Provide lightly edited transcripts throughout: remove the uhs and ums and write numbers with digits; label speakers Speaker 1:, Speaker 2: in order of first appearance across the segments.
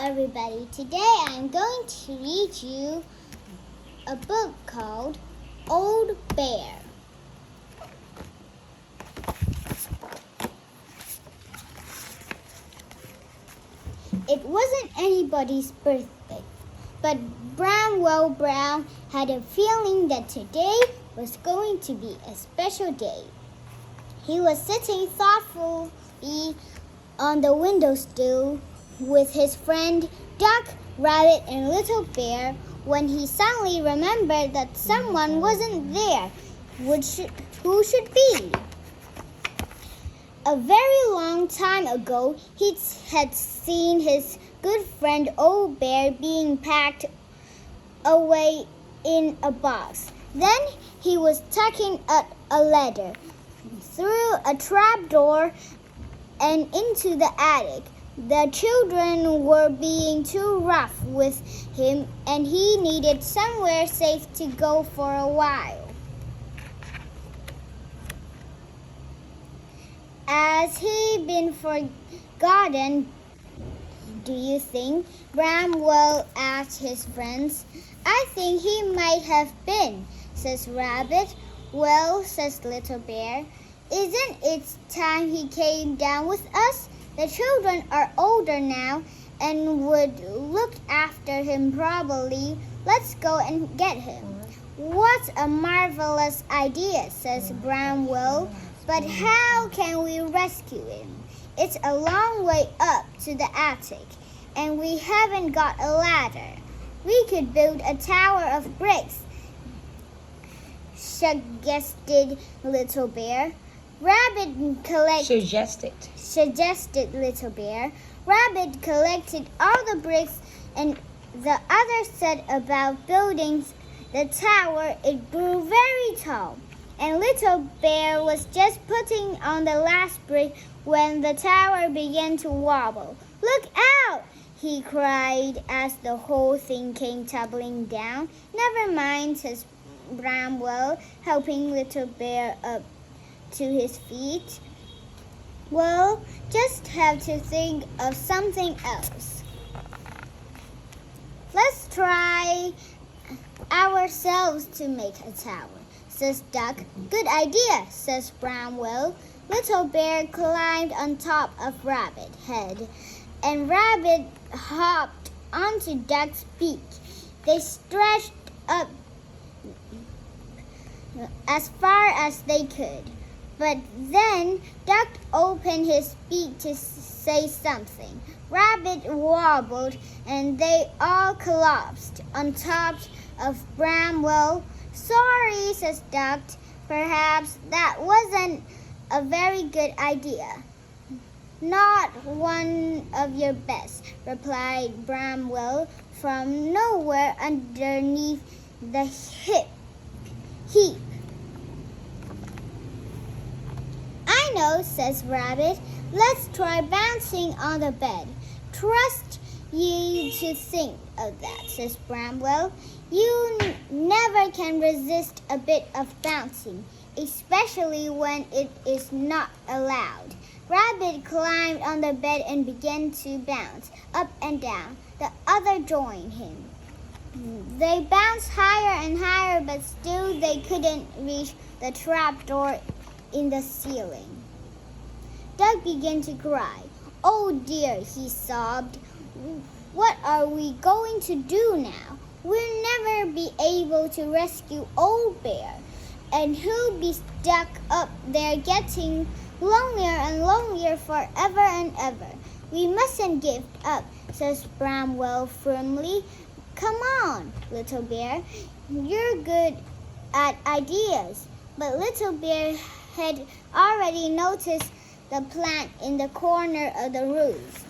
Speaker 1: everybody. Today I'm going to read you a book called Old Bear. It wasn't anybody's birthday, but Bramwell Brown had a feeling that today was going to be a special day. He was sitting thoughtfully on the windowsill with his friend Duck, Rabbit, and Little Bear when he suddenly remembered that someone wasn't there. Who should be? A very long time ago, he had seen his good friend Old Bear being packed away in a box. Then he was tucking a ladder through a trapdoor and into the attic. The children were being too rough with him, and he needed somewhere safe to go for a while. Has he been forgotten, do you think? Bramwell asked his friends. I think he might have been, says Rabbit. Well, says Little Bear, isn't it time he came down with us? The children are older now and would look after him properly. Let's go and get him. What a marvelous idea, says Bramwell. But how can we rescue him? It's a long way up to the attic, and we haven't got a ladder. We could build a tower of bricks, suggested Little Bear. Suggested Little Bear. Rabbit collected all the bricks, and the others set about building the tower. It grew very tall, and Little Bear was just putting on the last brick when the tower began to wobble. Look out! He cried as the whole thing came tumbling down. Never mind, says Bramwell, helping Little Bear up to his feet. We'll just have to think of something else. Let's try ourselves to make a tower, says Duck. Good idea, says Bramwell. Little Bear climbed on top of Rabbit's head, and Rabbit hopped onto Duck's beak. They stretched up as far as they could. But then Duck opened his beak to say something. Rabbit wobbled, and they all collapsed on top of Bramwell. Sorry, says Duck. Perhaps that wasn't a very good idea. Not one of your best, replied Bramwell from nowhere underneath the heap. I know, says Rabbit. Let's try bouncing on the bed. Trust you to think of that, says Bramwell. You never can resist a bit of bouncing, especially when it is not allowed. Rabbit climbed on the bed and began to bounce up and down. The other joined him. They bounced higher and higher, but still they couldn't reach the trapdoor in the ceiling. Duck began to cry. Oh dear, he sobbed. What are we going to do now? We'll never be able to rescue Old Bear, and he'll be stuck up there getting lonelier and lonelier forever and ever. We mustn't give up, says Bramwell firmly. Come on, Little Bear. You're good at ideas. But Little Bear had already noticed the plant in the corner of the roof.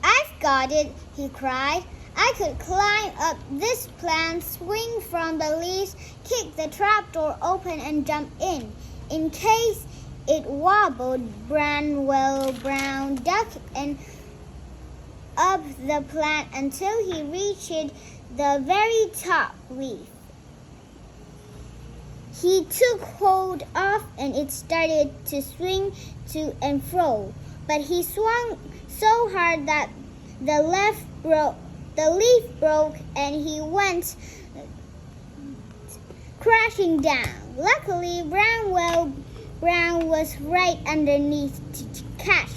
Speaker 1: I've got it, he cried. I could climb up this plant, swing from the leaves, kick the trapdoor open, and jump in. In case it wobbled, Bramwell Brown ducked and up the plant until he reached the very top leaf. He took hold of and it started to swing to and fro, but he swung so hard that the leaf broke and he went crashing down. Luckily, Brown was right underneath to catch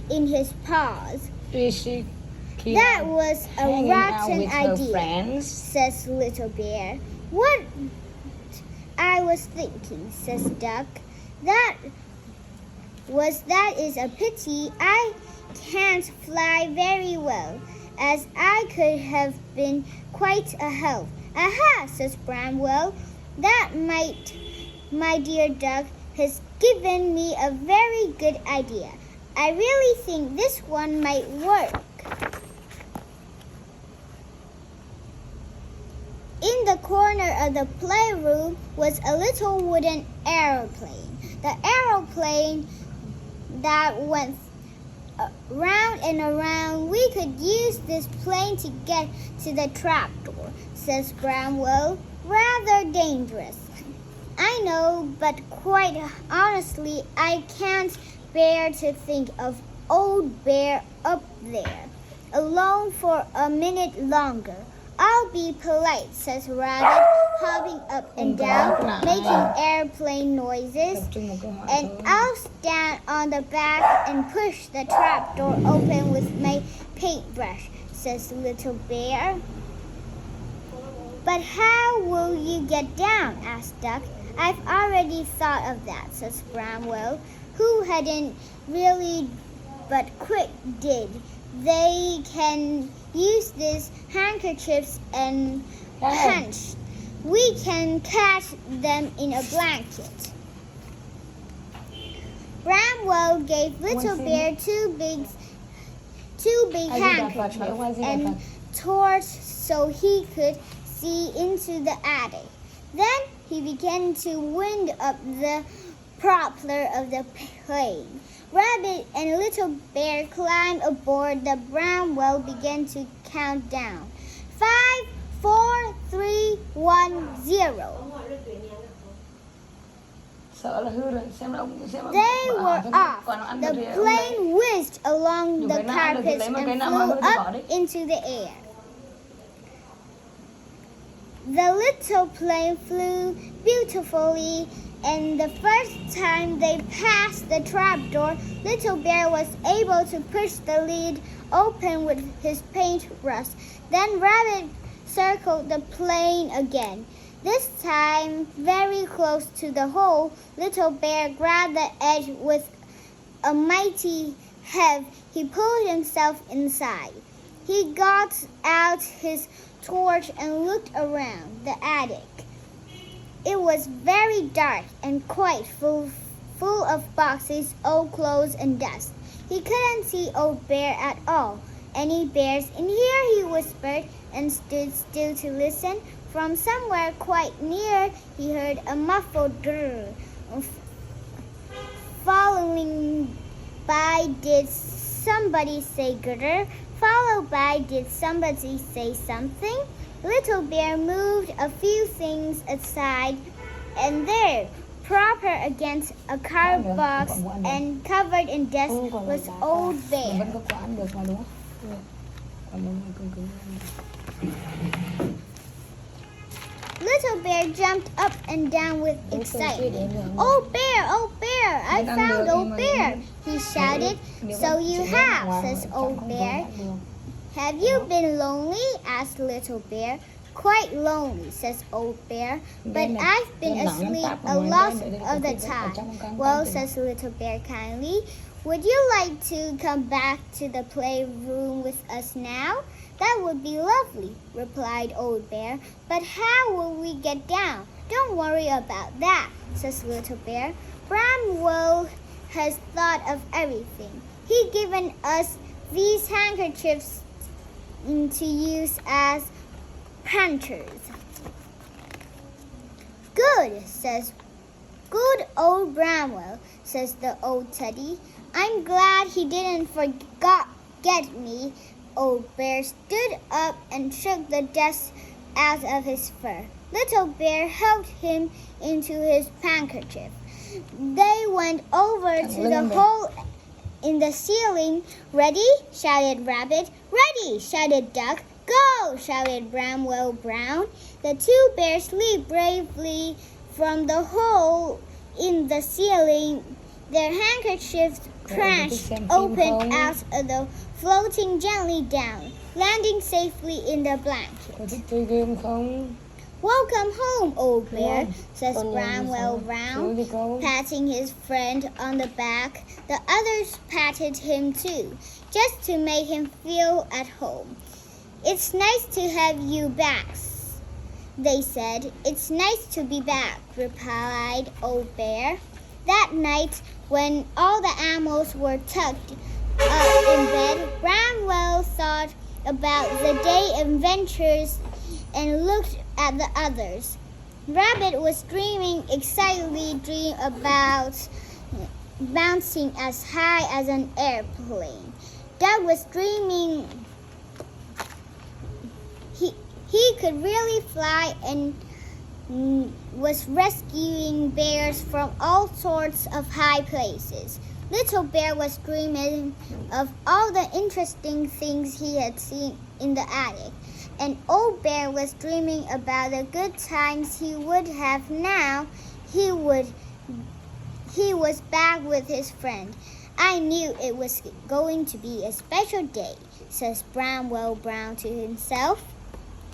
Speaker 1: in his paws. That was a rotten idea, says Little Bear. What I was thinking, says Duck. That is a pity. I can't fly very well, as I could have been quite a help. Aha, says Bramwell. That my dear Duck, has given me a very good idea. I really think this one might work. In the corner of the playroom was a little wooden aeroplane. The aeroplane that went round and around. We could use this plane to get to the trapdoor, says Bramwell. Rather dangerous. I know, but quite honestly, I can't bear to think of Old Bear up there, alone for a minute longer. I'll be polite, says Rabbit, hopping up and down, making airplane noises, and I'll stand on the back and push the trapdoor open with my paintbrush, says Little Bear. But how will you get down? asked Duck. I've already thought of that, says Bramwell, who hadn't really, but Quick did. They can use these handkerchiefs and punch. We can catch them in a blanket. Bramwell gave Little Bear two big handkerchiefs and torch so he could see into the attic. Then he began to wind up the propeller of the plane. Rabbit and Little Bear climbed aboard. The Bramwell began to count down. 5, 4, 3, 1, 0. They were off. The plane whizzed along the carpets and flew up into the air. The little plane flew beautifully, and the first time they passed the trapdoor, Little Bear was able to push the lid open with his paintbrush. Then Rabbit circled the plane again. This time, very close to the hole, Little Bear grabbed the edge with a mighty heave. He pulled himself inside. He got out his torch and looked around the attic. It was very dark and quite full of boxes, old clothes, and dust. He couldn't see Old Bear at all. Any bears in here? He whispered and stood still to listen. From somewhere quite near, he heard a muffled grrr. Following by, did somebody say grrr? Followed by, did somebody say something? Little Bear moved a few things aside, and there, propped against a card box and covered in dust, was Old Bear. Little Bear jumped up and down with excitement. Old Bear, Old Bear, I found Old Bear, he shouted. So you have, says Old Bear. Have you been lonely? asked Little Bear. Quite lonely, says Old Bear, but I've been asleep a lot of the time. Well, says Little Bear kindly, would you like to come back to the playroom with us now? That would be lovely, replied Old Bear, but how will we get down? Don't worry about that, says Little Bear. Bramwell has thought of everything. He's given us these handkerchiefs to use as punchers. Good old Bramwell, says the old teddy. I'm glad he didn't forget me. Old Bear stood up and shook the dust out of his fur. Little Bear helped him into his handkerchief. They went over to the hole in the ceiling. Ready? Shouted Rabbit. Ready! Shouted Duck. Go! Shouted Bramwell Brown. The two bears leaped bravely from the hole in the ceiling. Their handkerchiefs crashed open out of the floating gently down, landing safely in the blanket.
Speaker 2: Có thích chơi game không?
Speaker 1: Welcome home, old bear, says
Speaker 2: Con nhà gì
Speaker 1: Bramwell
Speaker 2: sao?
Speaker 1: Brown,
Speaker 2: Chơi đi con.
Speaker 1: patting his friend on the back. The others patted him too, just to make him feel at home. It's nice to have you back, they said. It's nice to be back, replied Old Bear. That night, when all the animals were tucked up in bed, Bramwell thought about the day adventures and looked at the others. Rabbit was dreaming excitedly about bouncing as high as an airplane. Duck was dreaming he could really fly and was rescuing bears from all sorts of high places. Little Bear was dreaming of all the interesting things he had seen in the attic, and Old Bear was dreaming about the good times he would have now he was back with his friend. I knew it was going to be a special day, says Bramwell Brown to himself.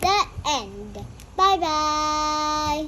Speaker 1: The end. Bye-bye.